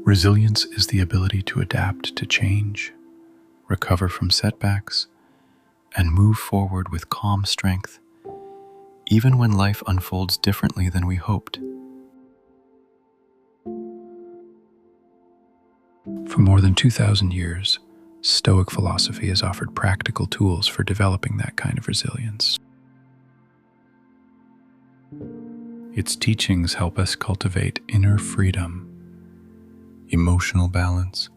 Resilience is the ability to adapt to change, recover from setbacks, and move forward with calm strength, even when life unfolds differently than we hoped. For more than 2,000 years, Stoic philosophy has offered practical tools for developing that kind of resilience. Its teachings help us cultivate inner freedom, emotional balance,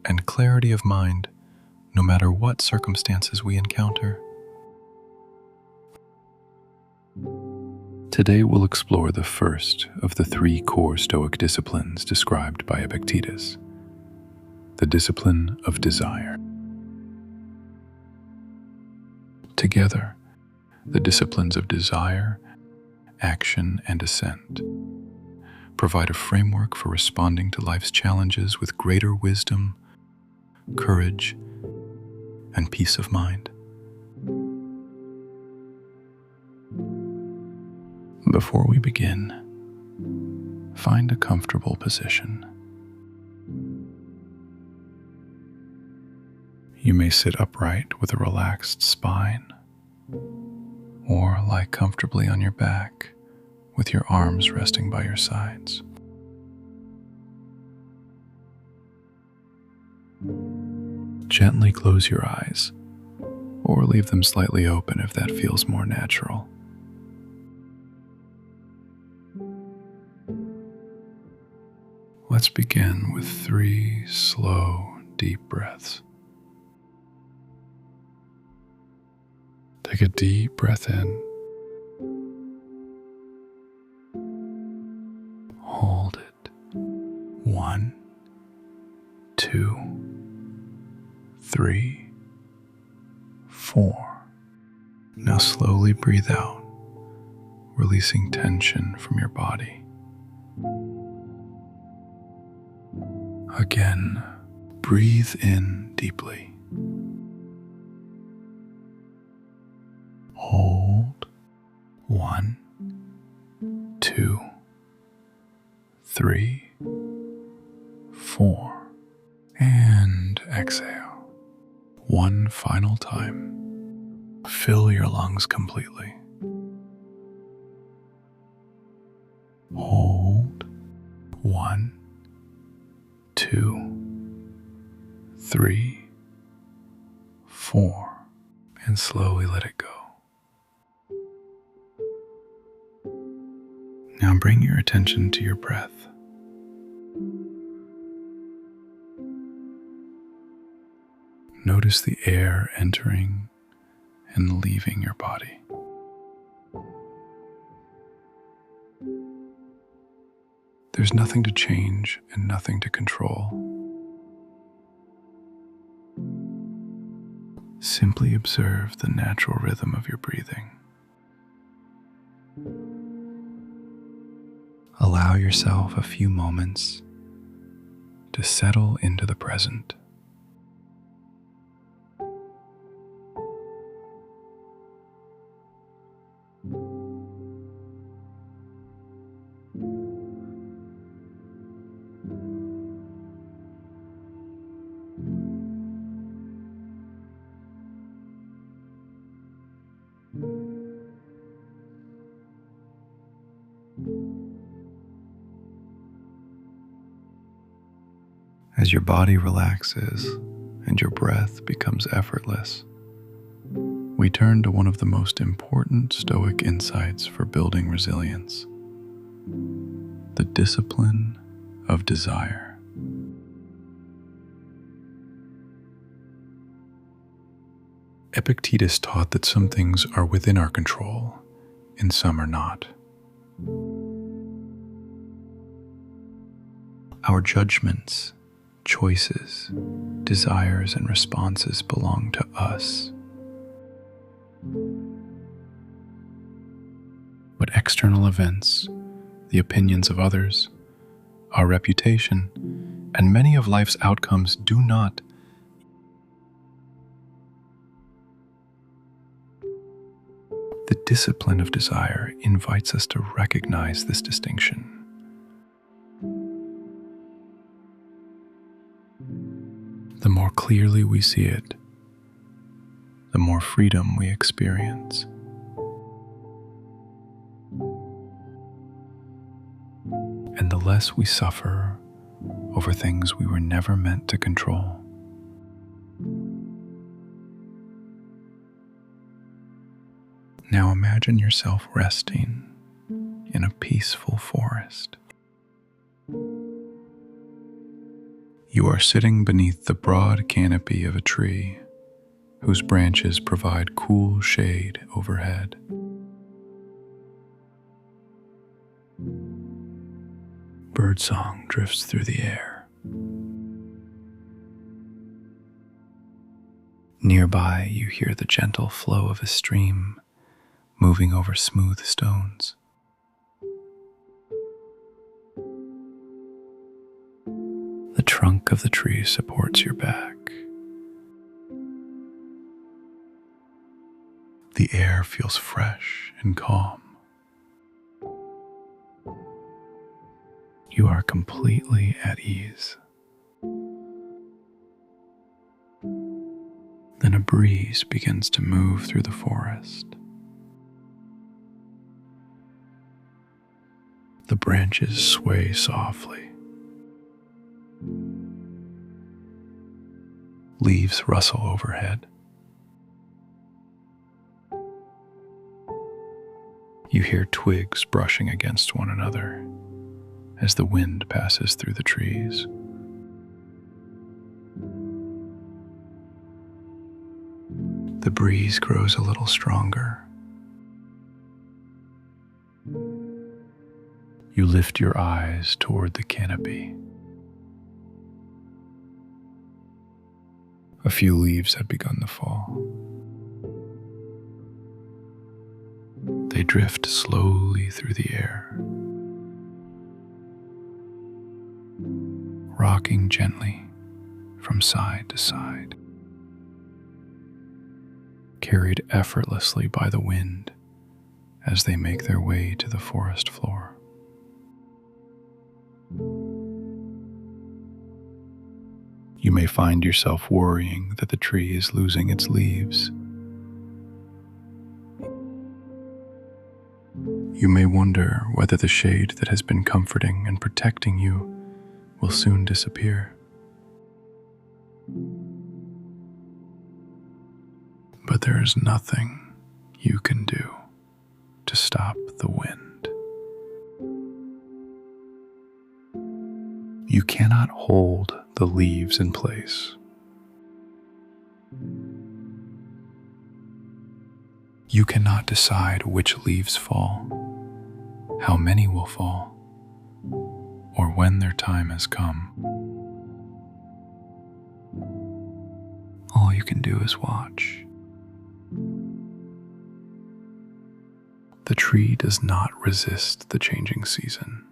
and clarity of mind, no matter what circumstances we encounter. Today we'll explore the first of the 3 core Stoic disciplines described by Epictetus, the discipline of desire. Together, the disciplines of desire, action, and assent provide a framework for responding to life's challenges with greater wisdom, courage, and peace of mind. Before we begin, find a comfortable position. You may sit upright with a relaxed spine, or lie comfortably on your back with your arms resting by your sides. Gently close your eyes, or leave them slightly open if that feels more natural. Let's begin with 3 slow, deep breaths. Take a deep breath in. Hold it. 1, 2, 3, 4. Now slowly breathe out, releasing tension from your body. Again, breathe in deeply. Hold. 1, 2, 3, 4. And exhale. One final time. Fill your lungs completely. Hold. 1, 2, 3, 4. And slowly let it go. Now bring your attention to your breath. Notice the air entering and leaving your body. There's nothing to change and nothing to control. Simply observe the natural rhythm of your breathing. Allow yourself a few moments to settle into the present. As your body relaxes and your breath becomes effortless, we turn to one of the most important Stoic insights for building resilience: the discipline of desire. Epictetus taught that some things are within our control and some are not. Our judgments, choices, desires, and responses belong to us. But external events, the opinions of others, our reputation, and many of life's outcomes do not. The discipline of desire invites us to recognize this distinction. The more clearly we see it, the more freedom we experience. And the less we suffer over things we were never meant to control. Now imagine yourself resting in a peaceful forest. You are sitting beneath the broad canopy of a tree whose branches provide cool shade overhead. Birdsong drifts through the air. Nearby, you hear the gentle flow of a stream moving over smooth stones. The trunk of the tree supports your back. The air feels fresh and calm. You are completely at ease. Then a breeze begins to move through the forest. The branches sway softly. Leaves rustle overhead. You hear twigs brushing against one another as the wind passes through the trees. The breeze grows a little stronger. You lift your eyes toward the canopy. A few leaves had begun to fall. They drift slowly through the air, rocking gently from side to side, carried effortlessly by the wind as they make their way to the forest floor. You may find yourself worrying that the tree is losing its leaves. You may wonder whether the shade that has been comforting and protecting you will soon disappear. But there is nothing you can do to stop the wind. You cannot hold the leaves in place. You cannot decide which leaves fall, how many will fall, or when their time has come. All you can do is watch. The tree does not resist the changing season.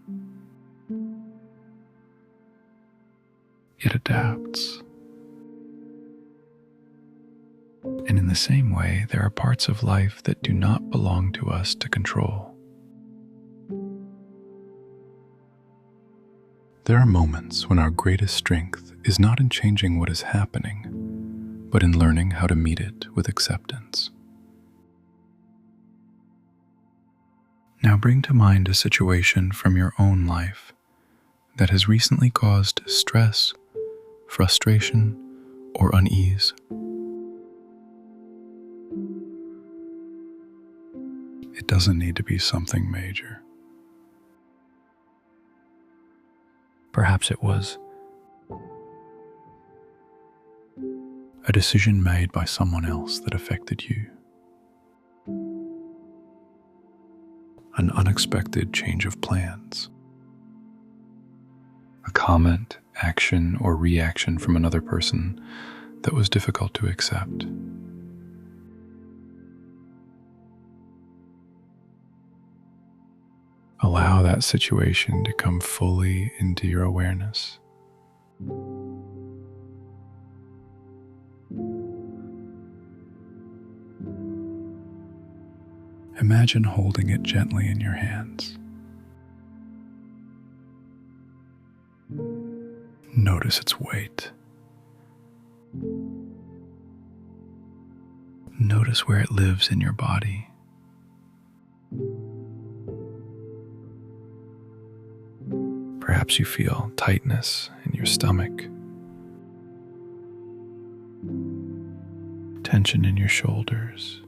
It adapts. And in the same way, there are parts of life that do not belong to us to control. There are moments when our greatest strength is not in changing what is happening, but in learning how to meet it with acceptance. Now bring to mind a situation from your own life that has recently caused stress, frustration, or unease. It doesn't need to be something major. Perhaps it was a decision made by someone else that affected you. An unexpected change of plans. A comment, action, or reaction from another person that was difficult to accept. Allow that situation to come fully into your awareness. Imagine holding it gently in your hands. Notice its weight, Notice where it lives in your body. Perhaps you feel tightness in your stomach, tension in your shoulders,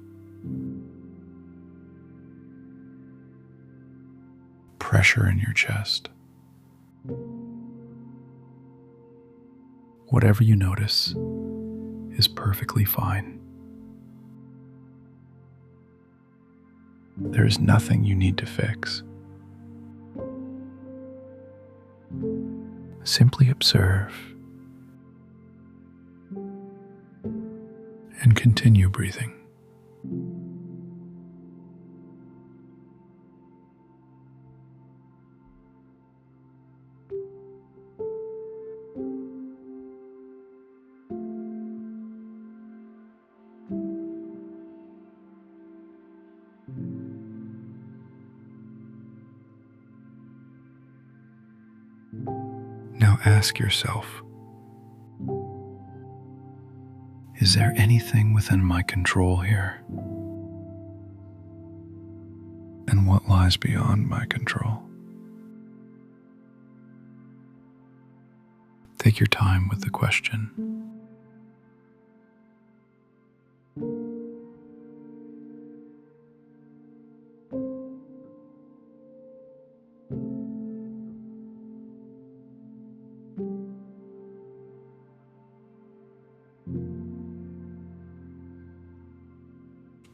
pressure in your chest. Whatever you notice is perfectly fine. There is nothing you need to fix. Simply observe and continue breathing. Now ask yourself, is there anything within my control here? And what lies beyond my control? Take your time with the question.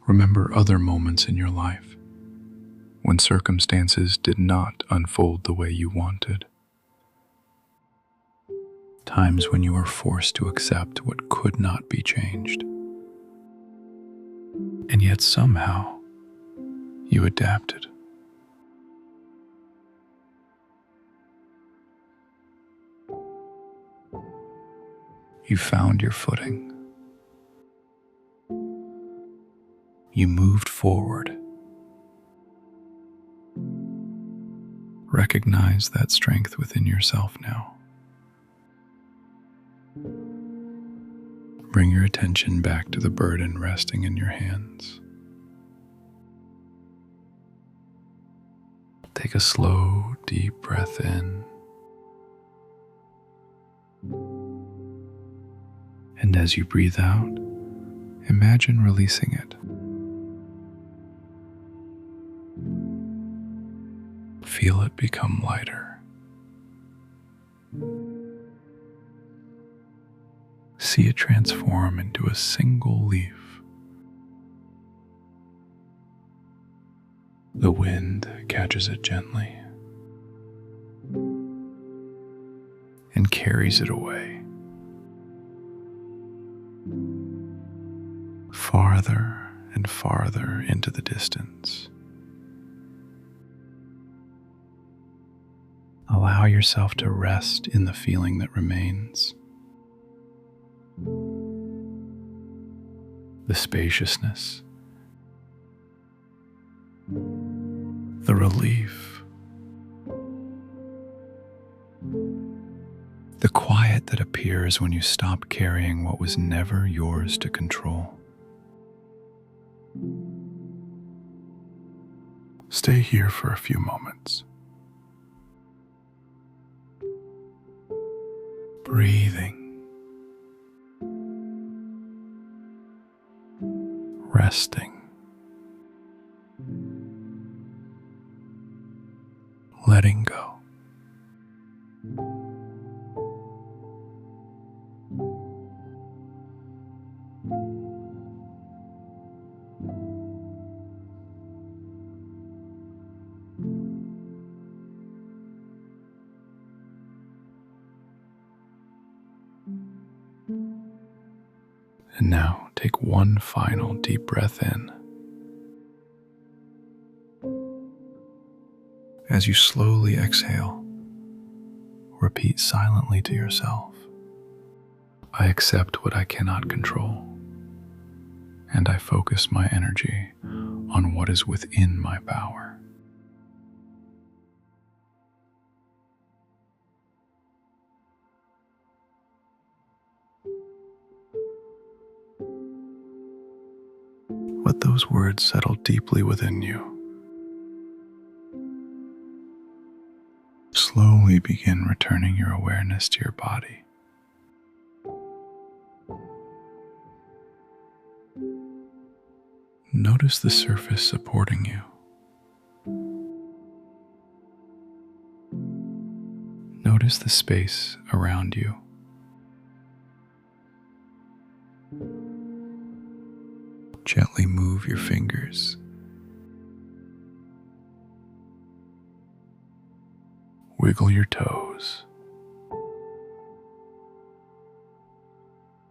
Remember other moments in your life when circumstances did not unfold the way you wanted. Times when you were forced to accept what could not be changed. And yet somehow you adapted. You found your footing. You moved forward. Recognize that strength within yourself now. Bring your attention back to the burden resting in your hands. Take a slow, deep breath in. And as you breathe out, imagine releasing it. Feel it become lighter. See it transform into a single leaf. The wind catches it gently and carries it away, farther and farther into the distance. Allow yourself to rest in the feeling that remains. The spaciousness, the relief, the quiet that appears when you stop carrying what was never yours to control. Stay here for a few moments, breathing, resting, letting go. And now take one final deep breath in. As you slowly exhale, repeat silently to yourself, I accept what I cannot control, and I focus my energy on what is within my power. Let those words settle deeply within you. Slowly begin returning your awareness to your body. Notice the surface supporting you. Notice the space around you. Gently move your fingers. Wiggle your toes.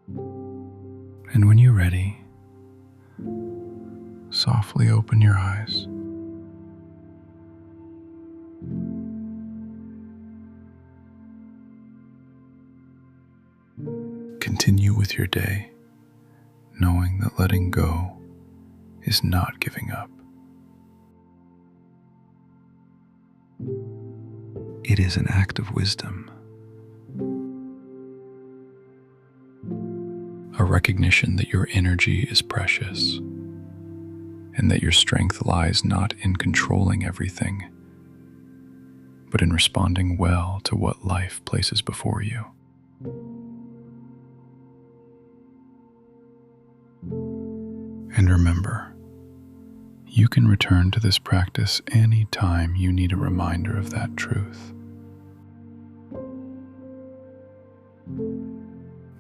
And when you're ready, softly open your eyes. Continue with your day, knowing that letting go is not giving up. It is an act of wisdom, a recognition that your energy is precious and that your strength lies not in controlling everything, but in responding well to what life places before you. And remember, you can return to this practice any time you need a reminder of that truth.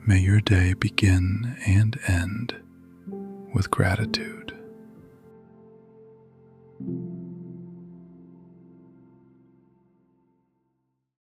May your day begin and end with gratitude.